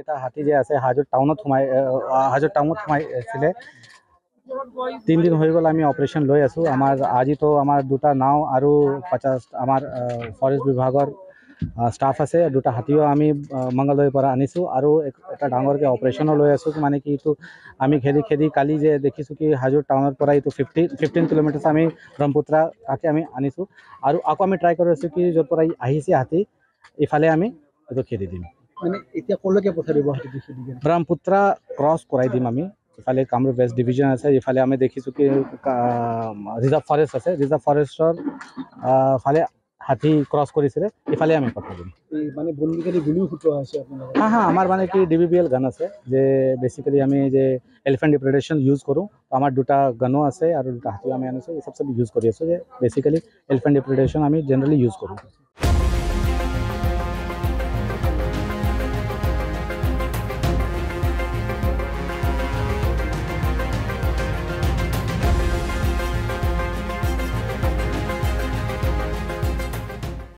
এটা হাতী যে আছে হাজোৰ টাউনত সোমাইছিলে 3 দিন হৈ গ'ল আমি অপাৰেশ্যন লৈ আছোঁ আমাৰ আজিতো আমাৰ দুটা নাও আৰু 50 আমাৰ ফৰেষ্ট বিভাগৰ ষ্টাফ আছে দুটা হাতীও আমি মংগলদৈৰ পৰা আনিছোঁ আৰু এটা ডাঙৰকৈ অপাৰেশ্যনো লৈ আছোঁ মানে কি এইটো আমি খেদি কালি যে দেখিছোঁ কি হাজোৰ টাউনৰ পৰা এইটো 15 কিলোমিটাৰ আমি ব্ৰহ্মপুত্ৰা তাকে আমি আনিছোঁ আৰু আকৌ আমি ট্ৰাই কৰি আছোঁ কি য'ৰ পৰা আহিছে হাতী ইফালে আমি এইটো খেদি দিম মানে এতিয়া ক'লৈকে পঠাই দিব ব্ৰহ্মপুত্ৰা ক্ৰছ কৰাই দিম আমি ইফালে কামৰূপ ৱেষ্ট ডিভিজন আছে ইফালে আমি দেখিছোঁ কি ৰিজাৰ্ভ ফৰেষ্ট আছে ৰিজাৰ্ভ ফৰেষ্টৰ ফালে হাতী ক্ৰছ কৰিছিলে ইফালে আমি পঠাই দিম মানে গুলিও ফুটোৱা হৈছে আপোনালোকৰ আমাৰ মানে কি DBBL গান আছে যে বেচিকেলি আমি যে এলিফেণ্ট ডিপ্ৰেডেশ্যন ইউজ কৰোঁ আমাৰ দুটা গানো আছে আৰু দুটা হাতীও আমি আনিছোঁ এই চব ইউজ কৰি আছোঁ যে বেচিকেলি এলিফেণ্ট ডিপ্ৰেডেশ্যন আমি জেনেৰেলি ইউজ কৰোঁ